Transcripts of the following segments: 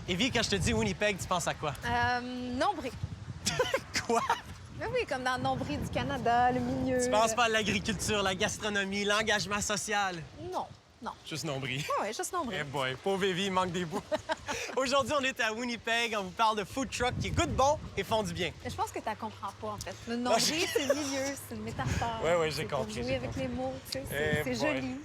Evie, quand je te dis Winnipeg, tu penses à quoi? Nombril. Quoi? Ben oui, comme dans le nombril du Canada, le milieu. Tu penses pas à l'agriculture, la gastronomie, l'engagement social? Non, non. Juste nombril. Oui, juste nombril. Eh boy, pauvre Evie, il manque des bouts. Aujourd'hui, on est à Winnipeg. On vous parle de food truck qui goûtent bon et font du bien. Mais je pense que tu comprends pas, en fait. Le nombril, c'est le milieu, c'est une métaphore. Ouais, j'ai C'est pour compris, jouer j'ai avec compris. les mots, tu sais, Eh c'est boy. joli.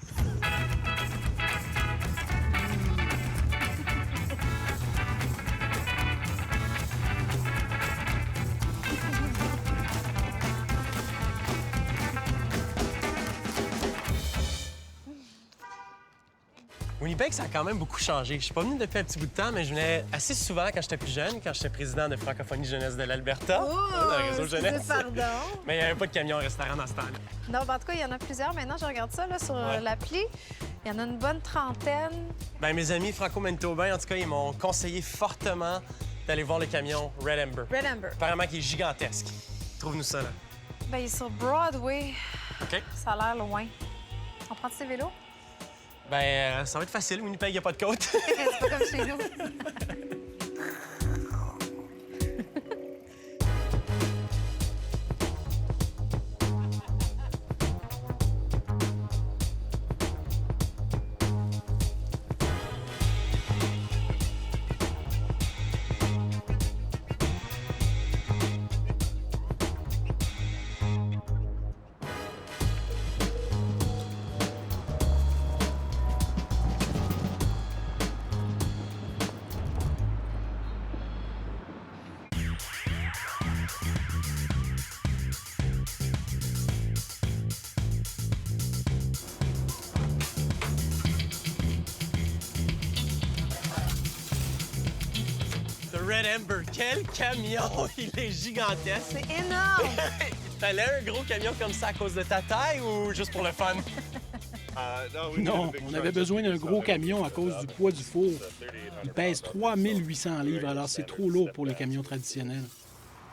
Winnipeg, ça a quand même beaucoup changé. Je suis pas venu depuis un petit bout de temps, mais je venais assez souvent quand j'étais plus jeune, quand j'étais président de Francophonie Jeunesse de l'Alberta, le réseau jeunesse. Pardon. Mais il n'y avait pas de camion-restaurant dans ce temps-là. Non, ben, en tout cas, il y en a plusieurs. Maintenant, je regarde ça là, sur l'appli. Il y en a une bonne trentaine. Ben, mes amis franco-manitobains, en tout cas, ils m'ont conseillé fortement d'aller voir le camion Red Amber. Red Amber. Apparemment, qui est gigantesque. Trouve-nous ça, là. Ben, il est sur Broadway. OK? Ça a l'air loin. On prend ses vélos? Ben, ça va être facile. Winnipeg, il n'y a pas de côte. C'est pas comme chez nous. The Red Amber, quel camion! Il est gigantesque. C'est énorme! T'allais un gros camion comme ça à cause de ta taille ou juste pour le fun? Non, on avait besoin d'un gros camion à cause du poids du four. Il pèse 3800 livres, alors c'est trop lourd pour les camions traditionnels.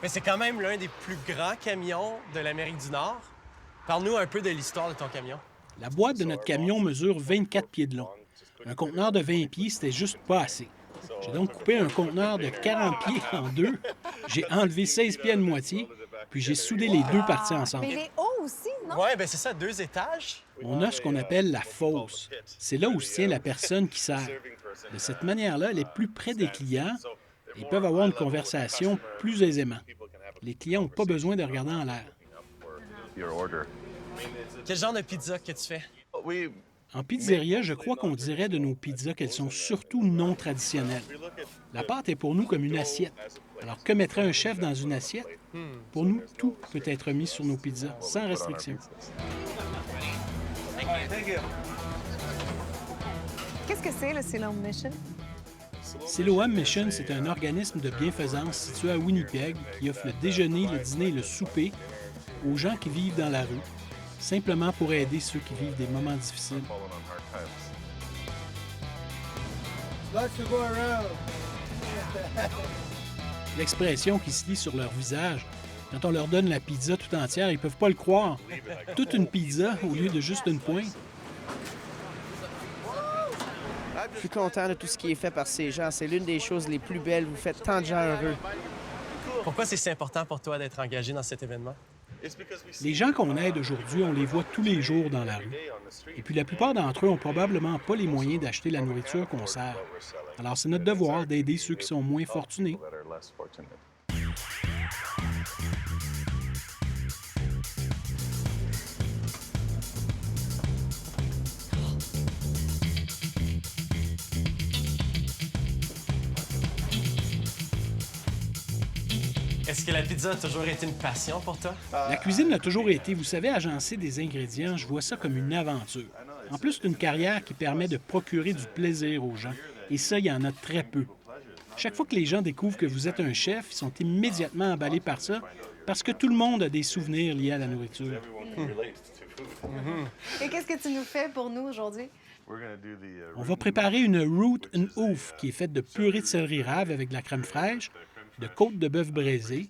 Mais c'est quand même l'un des plus grands camions de l'Amérique du Nord. Parle-nous un peu de l'histoire de ton camion. La boîte de notre camion mesure 24 pieds de long. Un conteneur de 20 pieds, c'était juste pas assez. J'ai donc coupé un conteneur de 40 pieds en deux. J'ai enlevé 16 pieds de moitié, puis j'ai soudé les deux parties ensemble. Mais il est haut aussi, non? Ouais, ben c'est ça, 2 étages. On a ce qu'on appelle la fosse. C'est là où se tient la personne qui sert. De cette manière-là, elle est plus près des clients et ils peuvent avoir une conversation plus aisément. Les clients n'ont pas besoin de regarder en l'air. Quel genre de pizza que tu fais? En pizzeria, je crois qu'on dirait de nos pizzas qu'elles sont surtout non traditionnelles. La pâte est pour nous comme une assiette. Alors, que mettrait un chef dans une assiette? Pour nous, tout peut être mis sur nos pizzas, sans restriction. Qu'est-ce que c'est, le Siloam Mission? Siloam Mission, c'est un organisme de bienfaisance situé à Winnipeg qui offre le déjeuner, le dîner et le souper aux gens qui vivent dans la rue, simplement pour aider ceux qui vivent des moments difficiles. L'expression qui se lit sur leur visage, quand on leur donne la pizza tout entière, ils peuvent pas le croire. Toute une pizza au lieu de juste une pointe. Je suis content de tout ce qui est fait par ces gens. C'est l'une des choses les plus belles. Vous faites tant de gens heureux. Pourquoi c'est si important pour toi d'être engagé dans cet événement? Les gens qu'on aide aujourd'hui, on les voit tous les jours dans la rue. Et puis la plupart d'entre eux ont probablement pas les moyens d'acheter la nourriture qu'on sert. Alors c'est notre devoir d'aider ceux qui sont moins fortunés. Est-ce que la pizza a toujours été une passion pour toi? La cuisine a toujours été, vous savez, agencer des ingrédients, je vois ça comme une aventure. En plus, c'est une carrière qui permet de procurer du plaisir aux gens. Et ça, il y en a très peu. Chaque fois que les gens découvrent que vous êtes un chef, ils sont immédiatement emballés par ça, parce que tout le monde a des souvenirs liés à la nourriture. Et qu'est-ce que tu nous fais pour nous aujourd'hui? On va préparer une root and oof qui est faite de purée de céleri rave avec de la crème fraîche, de côte de bœuf braisée,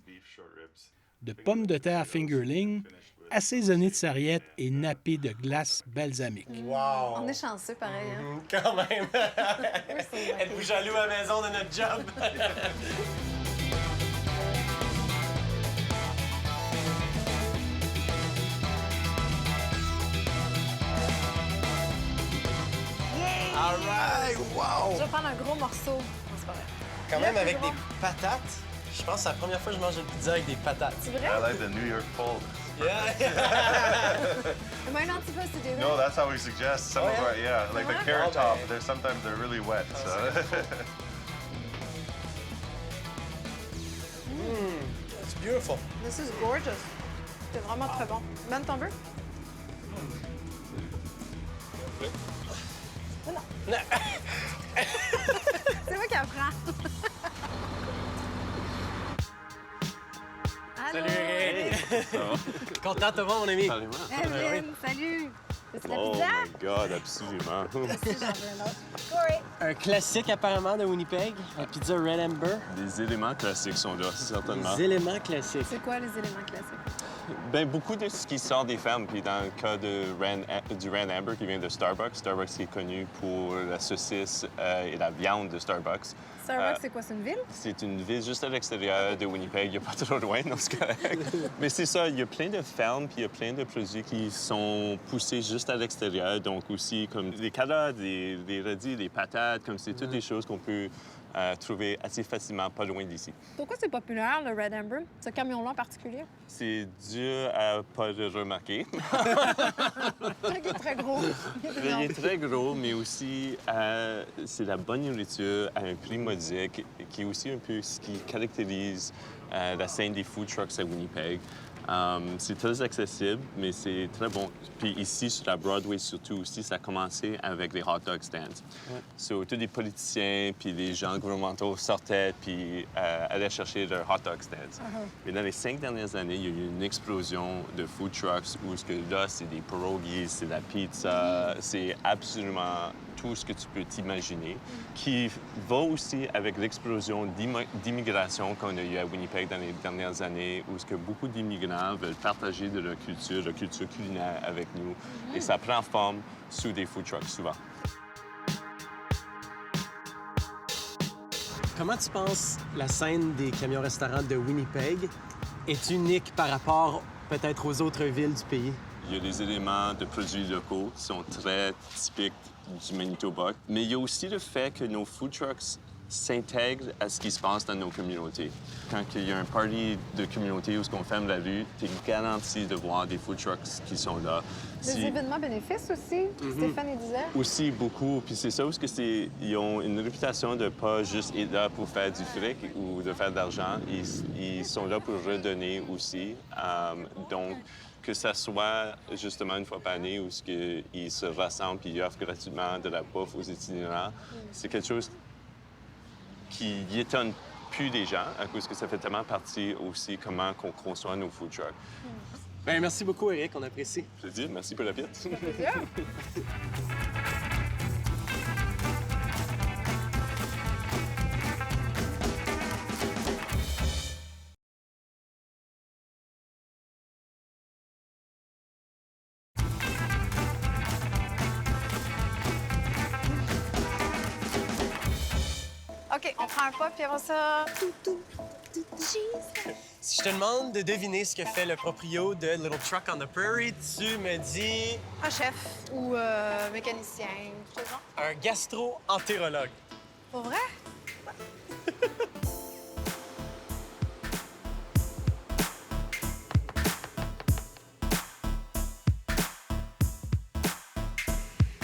de pommes de terre fingerling assaisonné de sarriette et nappé de glace balsamique. Wow! On est chanceux, pareil. Hein? Quand même! c'est vrai. Êtes-vous jaloux à la maison de notre job? All right! Wow! Je vais prendre un gros morceau. Non, c'est pas vrai. Quand même Là, avec c'est des bon. patates. Je pense que c'est la première fois que je mange une pizza avec des patates. C'est vrai? I like the New York fold. Yeah! Mais un petit peu, c'est des No, that's how we suggest some Oh, of yeah? our, yeah, like the Uh-huh. carrot Oh, top. man. They're sometimes they're really wet. So. It's beautiful. This is gorgeous. C'est vraiment très bon. Ben, t'en veux? Non. C'est moi qui apprends. Allô? Salut, Eric! Content de te voir, mon ami. Evelyn, salut! C'est la Oh pizza? my God, absolument. Si, j'en veux un autre. Corey. Un classique apparemment de Winnipeg, la pizza Red Amber. Les éléments classiques sont là, certainement. Les éléments classiques. C'est quoi les éléments classiques? Ben, beaucoup de ce qui sort des fermes, puis dans le cas de du Red Amber qui vient de Starbucks, Starbucks qui est connu pour la saucisse et la viande de Starbucks. Starbucks, c'est quoi? C'est une ville? C'est une ville juste à l'extérieur de Winnipeg, il n'y a pas trop loin, donc c'est correct. Mais c'est ça, il y a plein de fermes, puis il y a plein de produits qui sont poussés juste à l'extérieur, donc aussi comme des carottes, des radis, des patates, comme c'est toutes des choses qu'on peut trouver assez facilement pas loin d'ici. Pourquoi c'est populaire, le Red Amber? Ce camion-là en particulier? C'est dur à pas le remarquer. Il est très gros. Il est Il énorme. est très gros, mais aussi c'est la bonne nourriture à un prix modique, qui est aussi un peu ce qui caractérise la scène des food trucks à Winnipeg. C'est très accessible, mais c'est très bon. Puis ici, sur la Broadway surtout aussi, ça a commencé avec les hot dog stands. So, tous les politiciens puis les gens gouvernementaux sortaient puis allaient chercher leurs hot dog stands. Mais dans les 5 dernières années, il y a eu une explosion de food trucks où ce que là, c'est des pierogies, c'est de la pizza, c'est absolument tout ce que tu peux t'imaginer, qui va aussi avec l'explosion d'immigration qu'on a eu à Winnipeg dans les dernières années, où ce que beaucoup d'immigrants veulent partager de leur culture culinaire avec nous. Et ça prend forme sous des food trucks, souvent. Comment tu penses la scène des camions-restaurants de Winnipeg est unique par rapport peut-être aux autres villes du pays? Il y a des éléments de produits locaux qui sont très typiques du Manitoba, mais il y a aussi le fait que nos food trucks s'intègrent à ce qui se passe dans nos communautés. Quand il y a un party de communauté où on ferme la rue, tu es garanti de voir des food trucks qui sont là. Des événements bénéfices aussi, Stéphane il disait. Aussi beaucoup, puis c'est ça où ils ont une réputation de pas juste être là pour faire du fric ou de faire de l'argent, ils sont là pour redonner aussi. Donc, que ça soit justement une fois par année où ils se rassemblent et ils offrent gratuitement de la bouffe aux itinérants, c'est quelque chose qui étonne plus les gens à cause que ça fait tellement partie aussi comment qu'on conçoit nos food trucks. Bien, merci beaucoup, Eric, on apprécie. Je te dis, merci pour la pite. OK, on prend un pas, puis après ça... Si je te demande de deviner ce que fait le proprio de Little Truck on the Prairie, tu me dis Un chef ou mécanicien, tout ça. un gastro-entérologue. Pour vrai?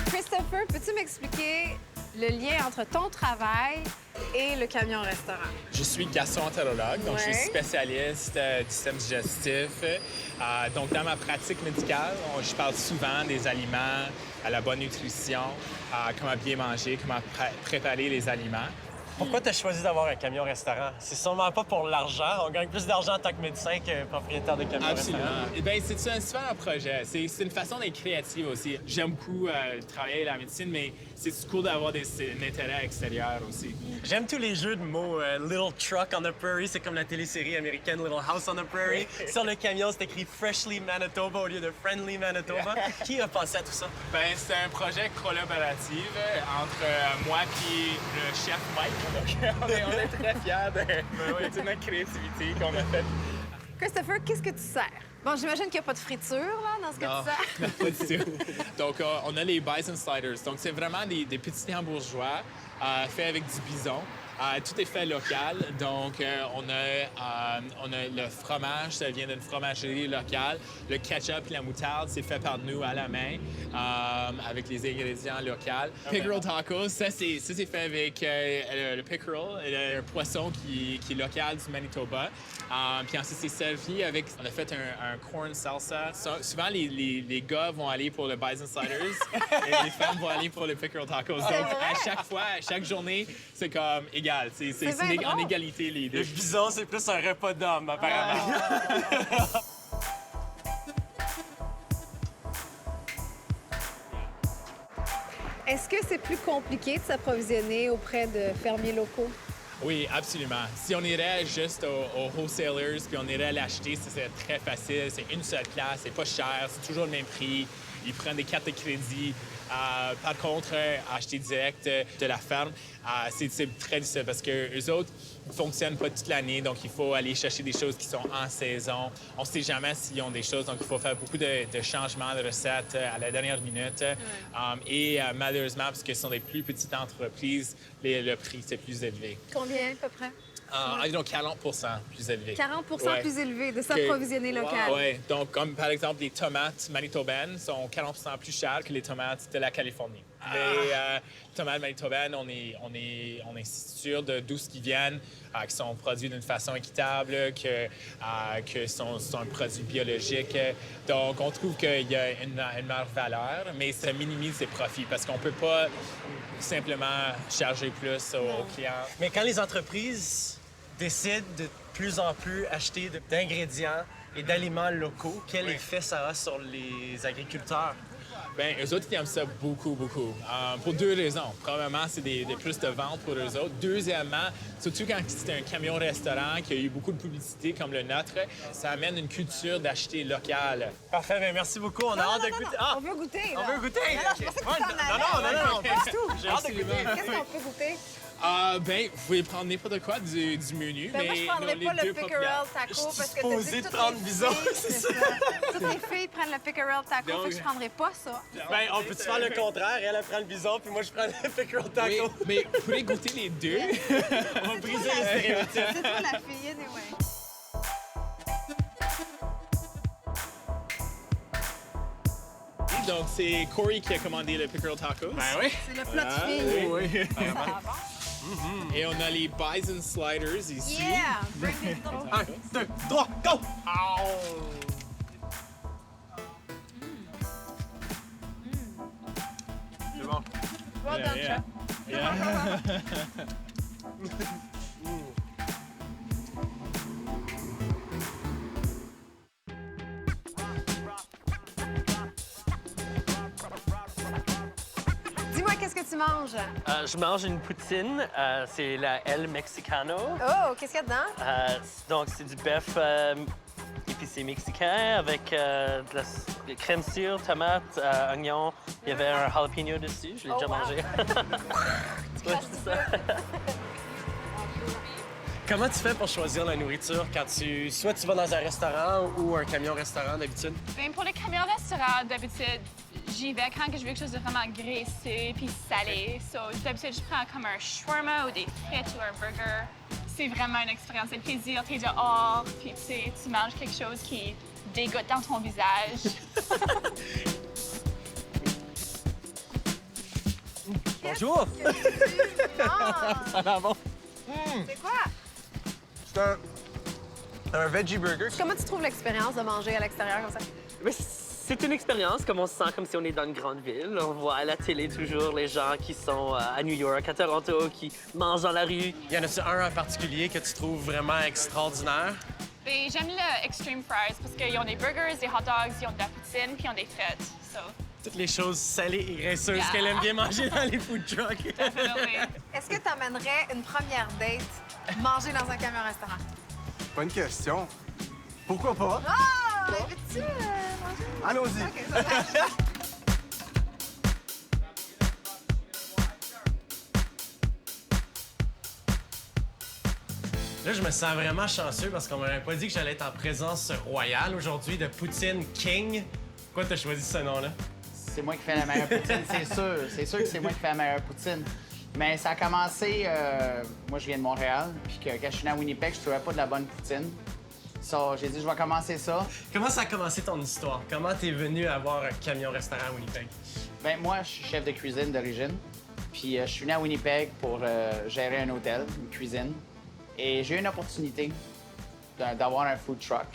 Christopher, peux-tu m'expliquer le lien entre ton travail et le camion-restaurant? Je suis gastro-entérologue, donc je Ouais. suis spécialiste du système digestif. Donc, dans ma pratique médicale, je parle souvent des aliments, à la bonne nutrition, comment bien manger, comment préparer les aliments. Pourquoi tu as choisi d'avoir un camion-restaurant? C'est sûrement pas pour l'argent. On gagne plus d'argent en tant que médecin que propriétaire de camion-restaurant. Absolument. Eh bien, c'est un super projet. C'est une façon d'être créative aussi. J'aime beaucoup travailler la médecine, mais c'est cool d'avoir un intérêt extérieur aussi. J'aime tous les jeux de mots. Little Truck on the Prairie, c'est comme la télésérie américaine Little House on the Prairie. Sur le camion, c'est écrit Freshly Manitoba au lieu de Friendly Manitoba. Qui a pensé à tout ça? Ben, c'est un projet collaboratif entre moi et le chef Mike. Donc, on est très fiers de notre créativité qu'on a faite. Christopher, qu'est-ce que tu sers? Bon, j'imagine qu'il n'y a pas de friture là, dans ce que tu sers. Pas du tout. Donc, on a les Bison Sliders. Donc, c'est vraiment des petits hambourgeois faits avec du bison. Tout est fait local. Donc, on a le fromage, ça vient d'une fromagerie locale. Le ketchup et la moutarde, c'est fait par nous à la main avec les ingrédients locaux. Pickerel tacos, ça c'est fait avec le pickerel, un poisson qui est local du Manitoba. Puis ensuite, c'est servi avec... On a fait un corn salsa. Souvent, les gars vont aller pour le Bison Sliders et les femmes vont aller pour le pickerel tacos. Donc, à chaque fois, à chaque journée, c'est comme égal. C'est en égalité, les deux. Le bison, c'est plus un repas d'homme, apparemment. Est-ce que c'est plus compliqué de s'approvisionner auprès de fermiers locaux? Oui, absolument. Si on irait juste aux wholesalers puis on irait l'acheter, c'est très facile. C'est une seule place, c'est pas cher, c'est toujours le même prix. Ils prennent des cartes de crédit. Par contre, acheter direct de la ferme, c'est très difficile parce que les autres ne fonctionnent pas toute l'année. Donc, il faut aller chercher des choses qui sont en saison. On ne sait jamais s'ils ont des choses. Donc, il faut faire beaucoup de changements de recettes à la dernière minute. Et malheureusement, parce que ce sont des plus petites entreprises, le prix, c'est plus élevé. Combien à peu près? Environ 40 plus élevé. 40 Ouais. plus élevé de s'approvisionner local. Oui, donc comme par exemple les tomates manitobaines sont 40 plus chères que les tomates de la Californie. Mais les tomates manitobaines, on est sûr d'où ce qui viennent, qui sont produits d'une façon équitable, que sont un produit biologique. Donc on trouve qu'il y a une meilleure valeur, mais ça minimise ses profits parce qu'on ne peut pas simplement charger plus aux clients. Mais quand les entreprises décident de plus en plus acheter d'ingrédients et d'aliments locaux, quel effet ça a sur les agriculteurs? Bien, eux autres, ils aiment ça beaucoup. Pour deux raisons. Premièrement, c'est des plus de ventes pour eux autres. Deuxièmement, surtout quand c'est un camion-restaurant qui a eu beaucoup de publicité comme le nôtre, ça amène une culture d'acheter local. Parfait, bien merci beaucoup. On a hâte de goûter. Ah! On veut goûter. On là. veut goûter? Non, je pensais que tu t'en Non, allais. pas du tout. J'ai hâte de Absolument. goûter. Qu'est-ce qu'on peut goûter? Ben, vous pouvez prendre n'importe quoi du menu, Ben, moi, je prendrais les pas deux le pickerel populaires. taco parce que t'as supposé dit que de toutes prendre les bison, filles, c'est ça. Toutes les filles prennent le pickerel taco, Donc- fait que je prendrais pas ça. Ben, on peut-tu faire le contraire? Elle prend le bison, puis moi, je prends le pickerel Oui, taco. mais vous pouvez goûter les deux. On va briser les stéréotypes. C'est toi la fille, anyway. Donc, c'est Corey qui a commandé le pickerel tacos. Ben oui. C'est le plat de fille. Oui. Ça va bon? Et on a les Bison Sliders ici. Yeah! Bring me the 1, 2, 3, go! C'est bon. Well done, Yeah. chef. Yeah. Dis-moi, qu'est-ce que tu manges? Je mange une poutine, c'est la El Mexicano. Oh, qu'est-ce qu'il y a dedans? Donc, c'est du bœuf épicé mexicain avec de la crème sûre, tomate, oignon. Il y avait un jalapeno dessus, je l'ai Oh, déjà wow. mangé. Ouais, c'est ça. Comment tu fais pour choisir la nourriture quand soit tu vas dans un restaurant ou un camion-restaurant d'habitude? Bien, pour les camions-restaurants, d'habitude, j'y vais quand je veux quelque chose de vraiment graissé puis salé. So, d'habitude, je prends comme un shawarma ou des frites ou un burger. C'est vraiment une expérience, c'est le plaisir. T'es dehors, puis tu sais, tu manges quelque chose qui dégoûte dans ton visage. Bonjour! Ça va bon? C'est quoi? C'est un veggie burger. Comment tu trouves l'expérience de manger à l'extérieur comme ça? Mais c'est une expérience, comme on se sent comme si on est dans une grande ville. On voit à la télé toujours les gens qui sont à New York, à Toronto, qui mangent dans la rue. Y en a-tu un en particulier que tu trouves vraiment extraordinaire? Bien, j'aime le Extreme Fries parce qu'ils ont des burgers, des hot dogs, ils ont de la poutine puis ils ont des frites. So, Toutes les choses salées et graisseuses qu'elle aime bien manger dans les food trucks. Est-ce que tu amènerais une première date manger dans un camion-restaurant? Bonne question. Pourquoi pas? Ah! Veux-tu manger? Allons-y. OK, ça va. Là, je me sens vraiment chanceux parce qu'on m'avait pas dit que j'allais être en présence royale aujourd'hui de Poutine King. Pourquoi t'as choisi ce nom-là? C'est moi qui fais la meilleure poutine, c'est sûr. C'est sûr que c'est moi qui fais la meilleure poutine. Mais ça a commencé... moi, je viens de Montréal, puis que quand je suis venu à Winnipeg, je trouvais pas de la bonne poutine. So, j'ai dit, je vais commencer ça. Comment ça a commencé ton histoire? Comment t'es venu avoir un camion-restaurant à Winnipeg? Ben moi, je suis chef de cuisine d'origine. Puis je suis venu à Winnipeg pour gérer un hôtel, une cuisine. Et j'ai eu une opportunité d'avoir un food truck.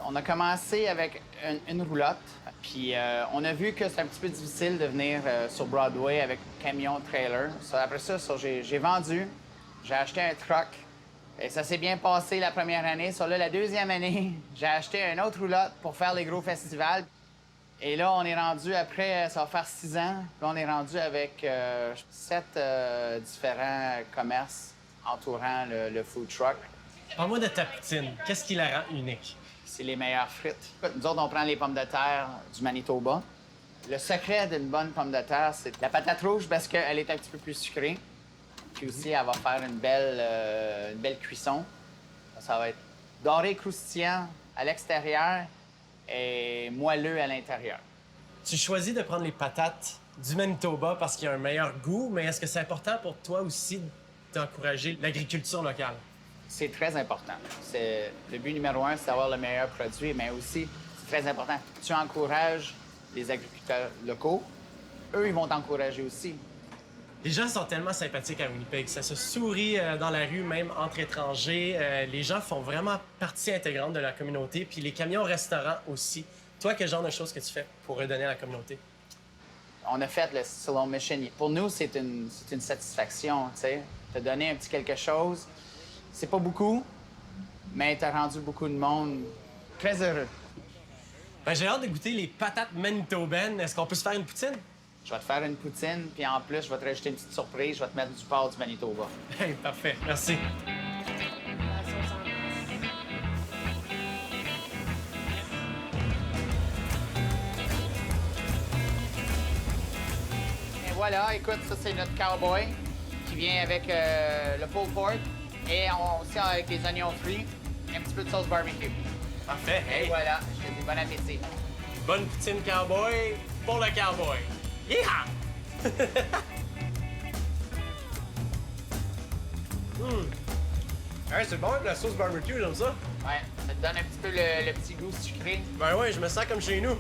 On a commencé avec une roulotte, puis on a vu que c'est un petit peu difficile de venir sur Broadway avec camion-trailer. Après ça, j'ai vendu, j'ai acheté un truck, et ça s'est bien passé la première année. Là, la deuxième année, j'ai acheté une autre roulotte pour faire les gros festivals. Et là, on est rendu, après, ça va faire 6 ans, là, on est rendu avec 7 différents commerces entourant le food truck. Parle-moi de ta poutine. Qu'est-ce qui la rend unique? C'est les meilleures frites. Nous autres, on prend les pommes de terre du Manitoba. Le secret d'une bonne pomme de terre, c'est la patate rouge parce qu'elle est un petit peu plus sucrée. Puis aussi, elle va faire une belle cuisson. Ça va être doré croustillant à l'extérieur et moelleux à l'intérieur. Tu choisis de prendre les patates du Manitoba parce qu'il y a un meilleur goût, mais est-ce que c'est important pour toi aussi d'encourager l'agriculture locale? C'est très important. Le but numéro 1, c'est d'avoir le meilleur produit, mais aussi, c'est très important. Tu encourages les agriculteurs locaux, eux, ils vont t'encourager aussi. Les gens sont tellement sympathiques à Winnipeg. Ça se sourit dans la rue, même entre étrangers. Les gens font vraiment partie intégrante de la communauté, puis les camions-restaurants aussi. Toi, quel genre de choses que tu fais pour redonner à la communauté? On a fait le Slow Mission. Pour nous, c'est une satisfaction, tu sais. Te donner un petit quelque chose. C'est pas beaucoup, mais t'as rendu beaucoup de monde très heureux. Ben, j'ai hâte de goûter les patates manitobaines. Est-ce qu'on peut se faire une poutine? Je vais te faire une poutine, puis en plus, je vais te rajouter une petite surprise. Je vais te mettre du porc du Manitoba. Hey, parfait. Merci. Et voilà, écoute, ça, c'est notre cowboy qui vient avec le pulled pork et aussi avec les oignons frits et un petit peu de sauce barbecue. Parfait. Hey. Et voilà, je te dis bon appétit. Bonne poutine cowboy pour le cowboy. Yeehaw! Hey, c'est bon avec la sauce barbecue, j'aime ça. Ouais, ça te donne un petit peu le petit goût sucré. Ben ouais, je me sens comme chez nous.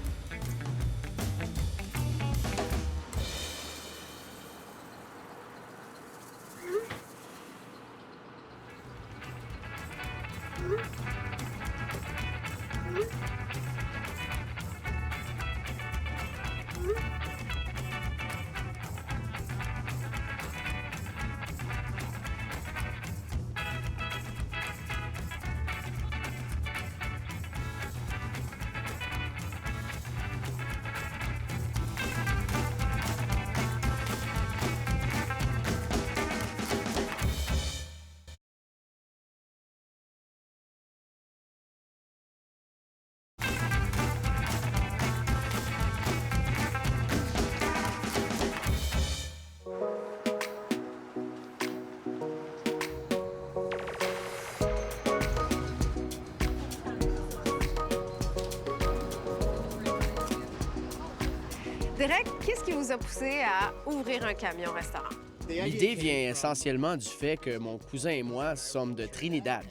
Derek, qu'est-ce qui vous a poussé à ouvrir un camion-restaurant? L'idée vient essentiellement du fait que mon cousin et moi sommes de Trinidad.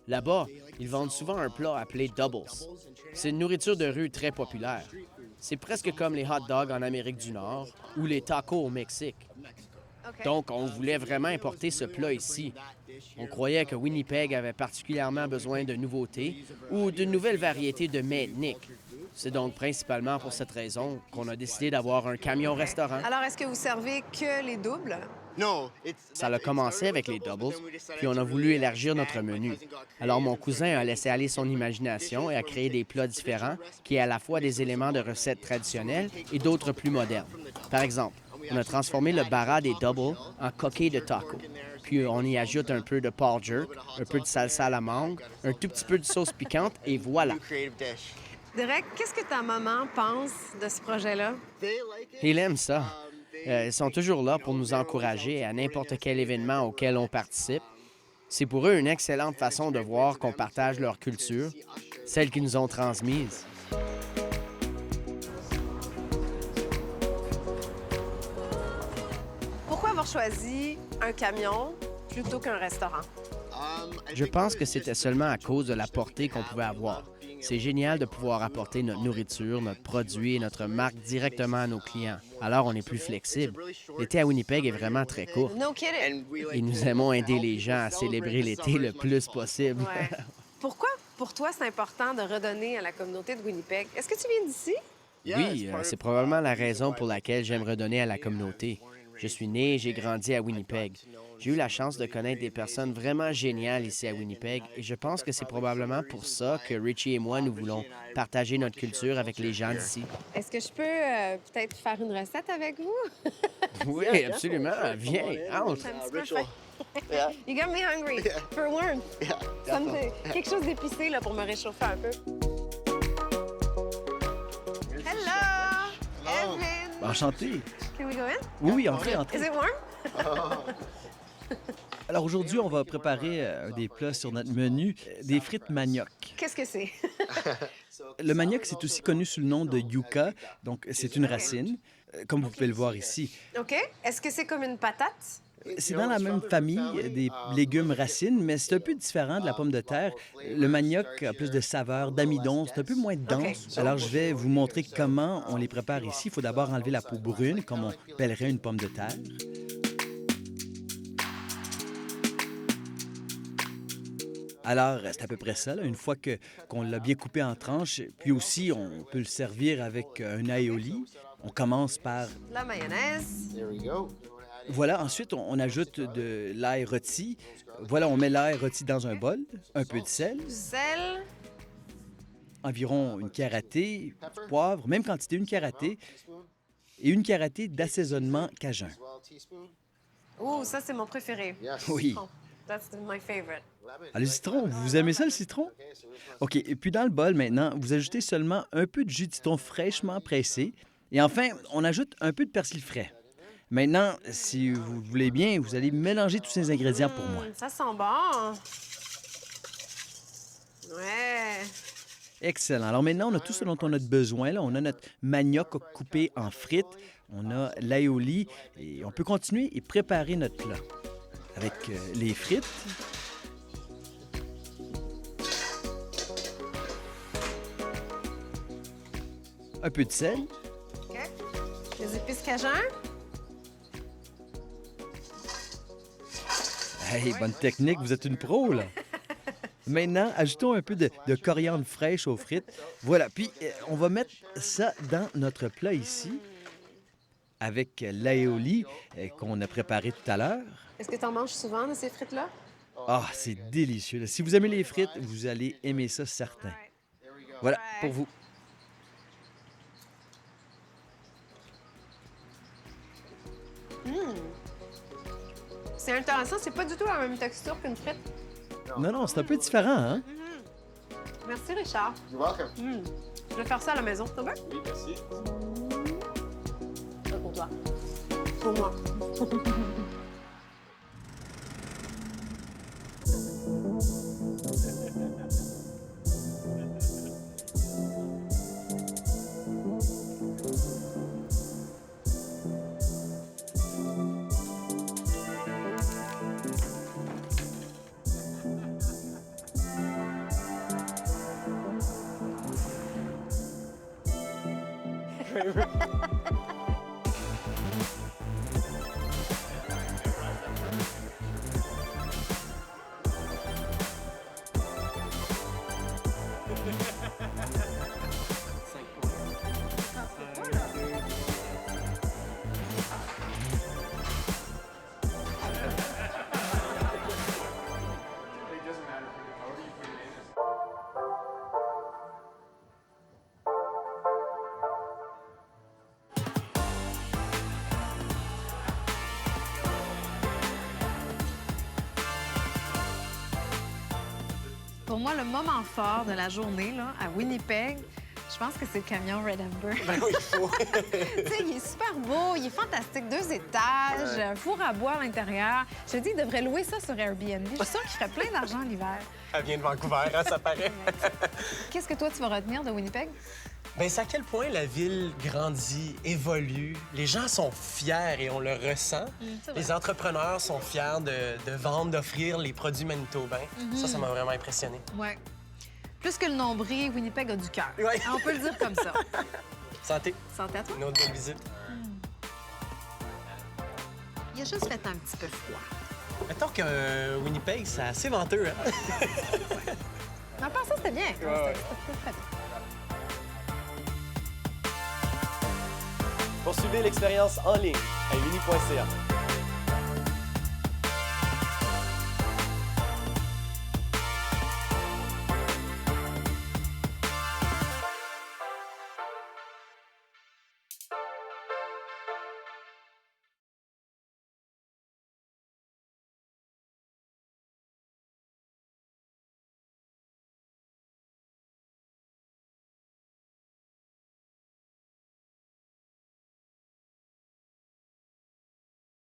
Là-bas, ils vendent souvent un plat appelé doubles. C'est une nourriture de rue très populaire. C'est presque comme les hot dogs en Amérique du Nord ou les tacos au Mexique. Donc, on voulait vraiment importer ce plat ici. On croyait que Winnipeg avait particulièrement besoin de nouveautés ou d'une nouvelle variété de mets ethniques. C'est donc principalement pour cette raison qu'on a décidé d'avoir un camion-restaurant. Alors, est-ce que vous servez que les doubles? Ça a commencé avec les doubles, puis on a voulu élargir notre menu. Alors mon cousin a laissé aller son imagination et a créé des plats différents qui aient à la fois des éléments de recettes traditionnelles et d'autres plus modernes. Par exemple, on a transformé le bara des doubles en coquille de taco. Puis on y ajoute un peu de pork jerk, un peu de salsa à la mangue, un tout petit peu de sauce piquante et voilà. Derek, qu'est-ce que ta maman pense de ce projet-là? Il aime ça. Ils sont toujours là pour nous encourager à n'importe quel événement auquel on participe. C'est pour eux une excellente façon de voir qu'on partage leur culture, celle qu'ils nous ont transmise. Pourquoi avoir choisi un camion plutôt qu'un restaurant? Je pense que c'était seulement à cause de la portée qu'on pouvait avoir. C'est génial de pouvoir apporter notre nourriture, notre produit et notre marque directement à nos clients. Alors, on est plus flexible. L'été à Winnipeg est vraiment très court. No kidding. Et nous aimons aider les gens à célébrer l'été le plus possible. Ouais. Pourquoi, pour toi, c'est important de redonner à la communauté de Winnipeg? Est-ce que tu viens d'ici? Oui, c'est probablement la raison pour laquelle j'aime redonner à la communauté. Je suis né et j'ai grandi à Winnipeg. J'ai eu la chance de connaître des personnes vraiment géniales ici à Winnipeg et je pense que c'est probablement pour ça que Richie et moi, nous voulons partager notre culture avec les gens d'ici. Est-ce que je peux peut-être faire une recette avec vous? Oui, absolument. Viens, entre. Un petit peu faim. You got me hungry. For warm. Ça me fait quelque chose d'épicé là, pour me réchauffer un peu. Hello! Evan! Enchanté. Can we go in? Oui, entrez, entrez. Is it warm? Alors aujourd'hui, on va préparer des plats sur notre menu, des frites manioc. Qu'est-ce que c'est? Le manioc, c'est aussi connu sous le nom de yucca, donc c'est une racine, comme vous pouvez le voir ici. OK. Est-ce que c'est comme une patate? C'est dans la même famille des légumes racines, mais c'est un peu différent de la pomme de terre. Le manioc a plus de saveur, d'amidon, c'est un peu moins dense. Alors, je vais vous montrer comment on les prépare ici. Il faut d'abord enlever la peau brune, comme on pellerait une pomme de terre. Alors, c'est à peu près ça, là. Une fois qu'on l'a bien coupé en tranches, puis aussi, on peut le servir avec un aioli. On commence par... La mayonnaise. Voilà, ensuite, on ajoute de l'ail rôti. Voilà, on met l'ail rôti dans un bol, un peu de sel, Du sel. environ une karatée, du poivre, même quantité, une karatée, et une karatée d'assaisonnement cajun. Oh, ça, c'est mon préféré. Oui. Oh, that's my favorite. Ah, le citron, vous aimez ça, le citron? OK, et puis dans le bol, maintenant, vous ajoutez seulement un peu de jus de citron fraîchement pressé. Et enfin, on ajoute un peu de persil frais. Maintenant, si vous voulez bien, vous allez mélanger tous ces ingrédients pour moi. Ça sent bon. Ouais. Excellent. Alors maintenant, on a tout ce dont on a besoin. Là. On a notre manioc coupé en frites, on a l'aioli et on peut continuer et préparer notre plat avec les frites. Un peu de sel. OK. Les épices cajun. Hey, bonne technique, vous êtes une pro, là. Maintenant, ajoutons un peu de coriandre fraîche aux frites. Voilà, puis on va mettre ça dans notre plat ici, avec l'aioli qu'on a préparé tout à l'heure. Est-ce que tu en manges souvent de ces frites-là? Ah, c'est délicieux. Là. Si vous aimez les frites, vous allez aimer ça, certain. Voilà, pour vous. C'est intéressant, c'est pas du tout la même texture qu'une frite. Non, c'est un peu différent, hein? Merci, Richard. You're welcome. Je vais faire ça à la maison. Ça va? Oui, merci. Ça pour toi. Pour moi. Pour moi, le moment fort de la journée là, à Winnipeg, je pense que c'est le camion Red Amber. Ben oui, il faut. Tu sais, il est super beau, il est fantastique, 2 étages, Ouais. un four à bois à l'intérieur. Je te dis, il devrait louer ça sur Airbnb. Je suis sûre qu'il ferait plein d'argent l'hiver. Elle vient de Vancouver, hein, ça paraît. Qu'est-ce que toi, tu vas retenir de Winnipeg? Ben, c'est à quel point la ville grandit, évolue. Les gens sont fiers et on le ressent. c'est vrai. Les entrepreneurs sont fiers de vendre, d'offrir les produits manitobains. Ça m'a vraiment impressionné. Ouais. Plus que le nombril, Winnipeg a du cœur. Ouais. On peut le dire comme ça. Santé. Santé à toi. Une autre belle visite. Il a juste fait un petit peu froid. Mettons que Winnipeg, c'est assez venteux, hein? En passant, c'était bien. Ouais. C'était très bien. Poursuivez l'expérience en ligne à uni.ca.